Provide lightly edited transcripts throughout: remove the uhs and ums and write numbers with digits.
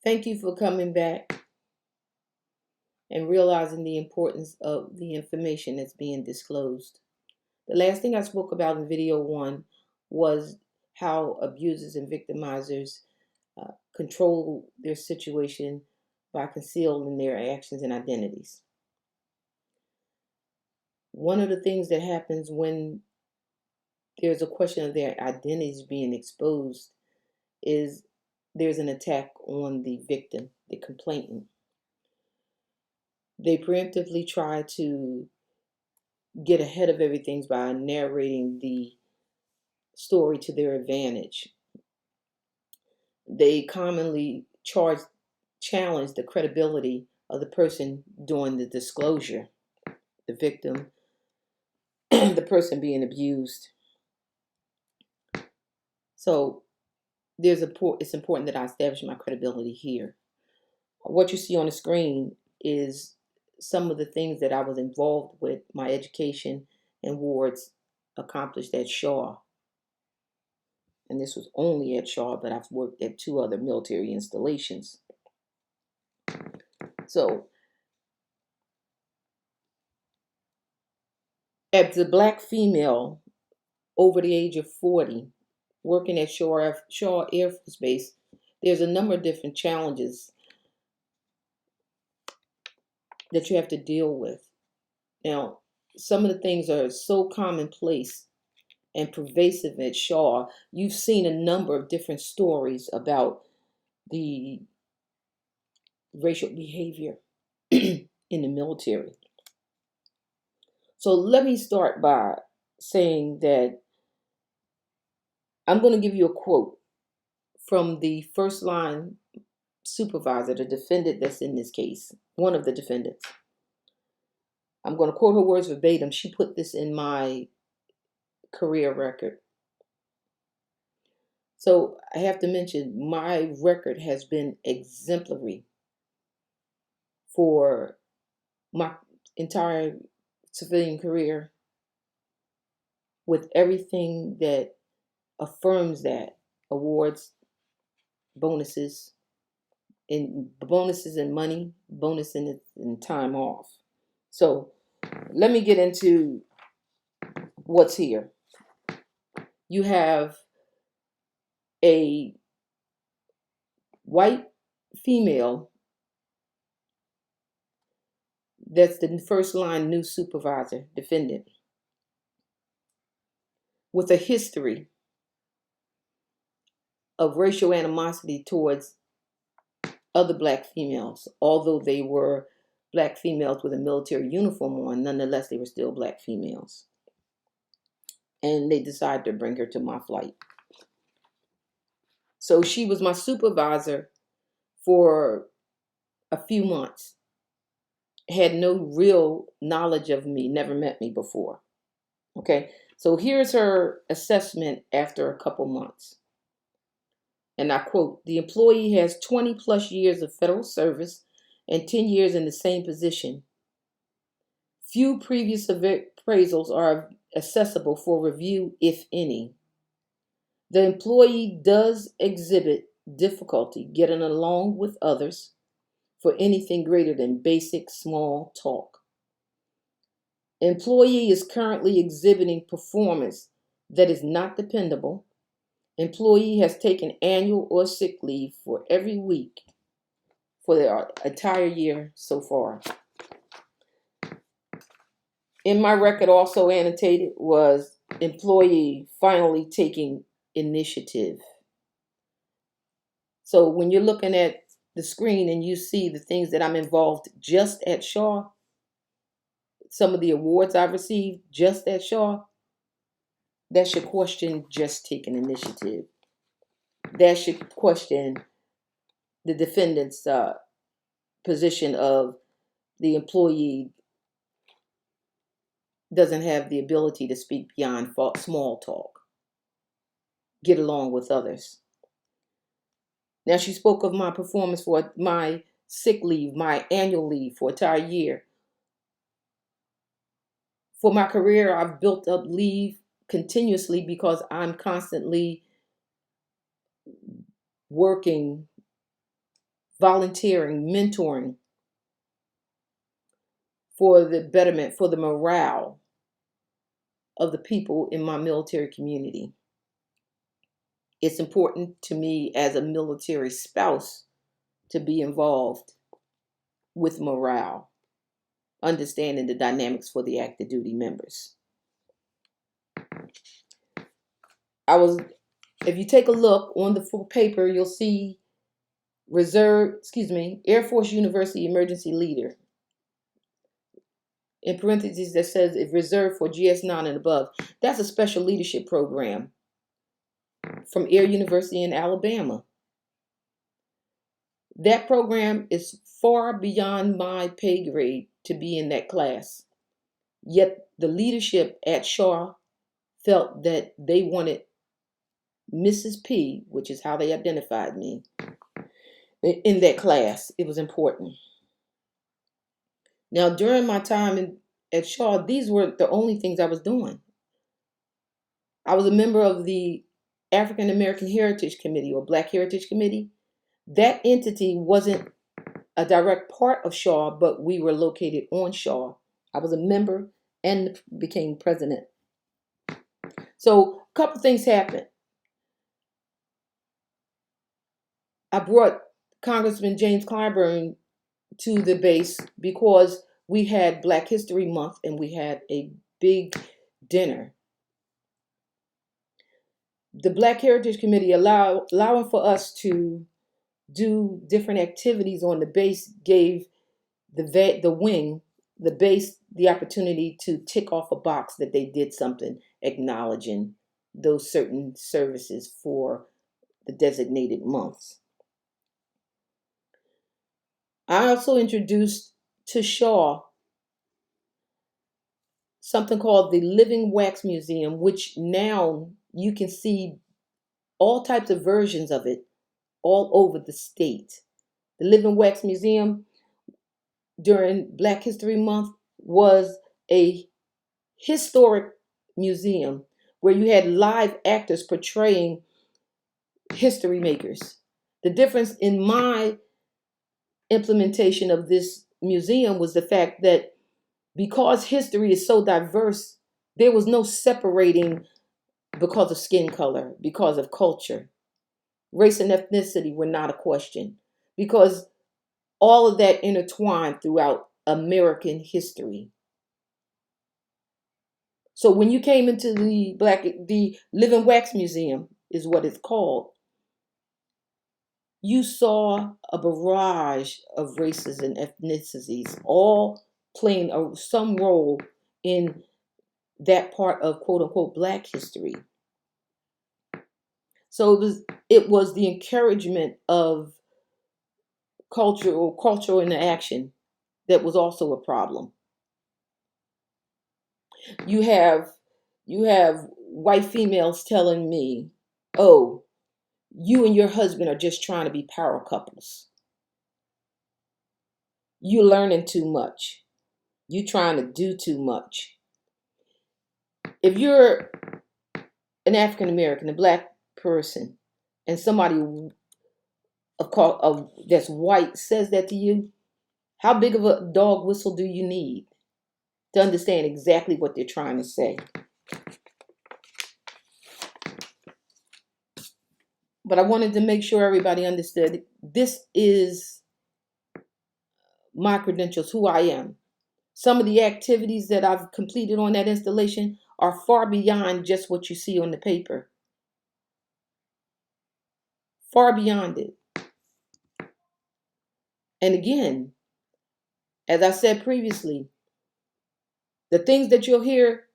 Thank you for coming back and realizing the importance of the information that's being disclosed. The last thing I spoke about in video one was how abusers and victimizers control their situation by concealing their actions and identities. One of the things that happens when there's a question of their identities being exposed is there's an attack on the victim, the complainant. They preemptively try to get ahead of everything by narrating the story to their advantage. They commonly challenge the credibility of the person doing the disclosure, the victim, the person being abused. So it's important that I establish my credibility here. What you see on the screen is some of the things that I was involved with, my education and wards accomplished at Shaw. And this was only at Shaw, but I've worked at 2 other military installations. So, as a Black female over the age of 40, working at Shaw Air Force Base, there's a number of different challenges that you have to deal with. Now, some of the things are so commonplace and pervasive at Shaw. You've seen a number of different stories about the racial behavior in the military. So let me start by saying that I'm going to give you a quote from the first line supervisor, the defendant that's in this case, one of the defendants. I'm going to quote her words verbatim. She put this in my career record. So I have to mention my record has been exemplary for my entire civilian career, with everything that affirms that: awards, bonuses in money, bonus in time off. So let me get into what's here. You have a white female that's the first line new supervisor, defendant, with a history of racial animosity towards other Black females. Although they were Black females with a military uniform on, nonetheless, they were still Black females. And they decided to bring her to my flight. So she was my supervisor for a few months. Had no real knowledge of me, never met me before. Okay, so here's her assessment after a couple months. And I quote, "The employee has 20 plus years of federal service and 10 years in the same position. Few previous appraisals are accessible for review, if any. The employee does exhibit difficulty getting along with others for anything greater than basic small talk. Employee is currently exhibiting performance that is not dependable. Employee has taken annual or sick leave for every week for the entire year so far." In my record, also annotated, was employee finally taking initiative. So when you're looking at the screen and you see the things that I'm involved just at Shaw, some of the awards I've received just at Shaw, that should question just taking initiative. That should question the defendant's position of the employee doesn't have the ability to speak beyond small talk, get along with others. Now, she spoke of my performance for my sick leave, my annual leave for an entire year. For my career, I've built up leave continuously because I'm constantly working volunteering, mentoring for the betterment, for the morale of the people in my military community. It's important to me as a military spouse to be involved with morale, understanding the dynamics for the active duty members. If you take a look on the full paper, you'll see Air Force University Emergency Leader. In parentheses, that says if reserved for GS9 and above. That's a special leadership program from Air University in Alabama. That program is far beyond my pay grade to be in that class. Yet the leadership at Shaw felt that they wanted Mrs. P, which is how they identified me, in that class. It was important. Now, during my time at Shaw, these were the only things I was doing. I was a member of the African American Heritage Committee or Black Heritage Committee. That entity wasn't a direct part of Shaw, but we were located on Shaw. I was a member and became president. So a couple things happened. I brought Congressman James Clyburn to the base because we had Black History Month and we had a big dinner. The Black Heritage Committee allowing for us to do different activities on the base gave the wing, the base, the opportunity to tick off a box that they did something acknowledging those certain services for the designated months. I also introduced to Shaw something called the Living Wax Museum, which now you can see all types of versions of it all over the state. The Living Wax Museum during Black History Month was a historic museum where you had live actors portraying history makers. The difference in my implementation of this museum was the fact that because history is so diverse, there was no separating because of skin color, because of culture. Race and ethnicity were not a question because all of that intertwined throughout American history. So when you came into the Living Wax Museum is what it's called, you saw a barrage of races and ethnicities, all playing some role in that part of quote unquote Black history. So it was the encouragement of cultural interaction that was also a problem. You have white females telling me, "Oh, you and your husband are just trying to be power couples. You're learning too much. You're trying to do too much." If you're an African American, a Black person, and somebody that's white says that to you, how big of a dog whistle do you need to understand exactly what they're trying to say? But I wanted to make sure everybody understood this is my credentials, who I am. Some of the activities that I've completed on that installation are far beyond just what you see on the paper. Far beyond it. And again, as I said previously, the things that you'll hear,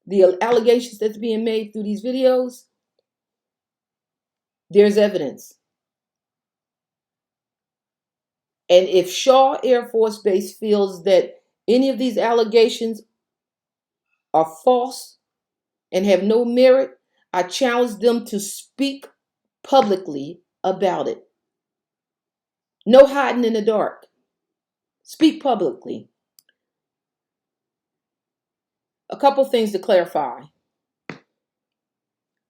the allegations that's being made through these videos, there's evidence. And if Shaw Air Force Base feels that any of these allegations are false and have no merit, I challenge them to speak publicly about it. No hiding in the dark. Speak publicly. A couple things to clarify.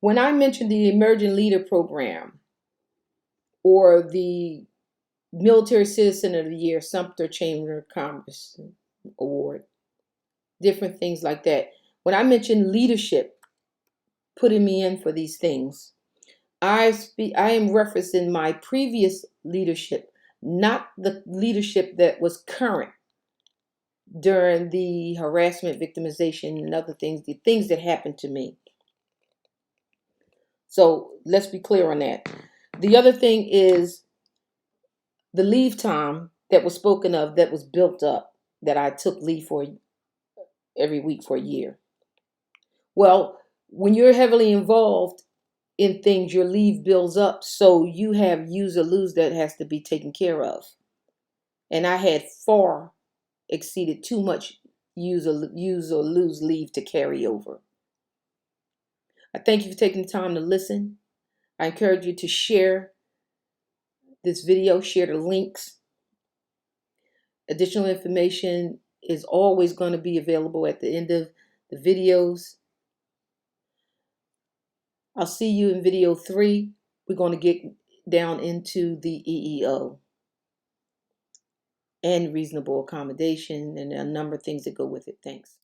When I mentioned the Emerging Leader Program or the Military Citizen of the Year, Sumter Chamber of Commerce Award, different things like that. When I mention leadership putting me in for these things, I am referencing my previous leadership, not the leadership that was current during the harassment, victimization, and other things, the things that happened to me. So let's be clear on that. The other thing is the leave time that was spoken of, that was built up, that I took leave for every week for a year. Well, when you're heavily involved in things, your leave builds up, so you have use or lose that has to be taken care of. And I had far exceeded too much use or lose leave to carry over. I thank you for taking the time to listen. I encourage you to share this video, share the links. Additional information is always going to be available at the end of the videos. I'll see you in video 3. We're going to get down into the EEO and reasonable accommodation and a number of things that go with it. Thanks.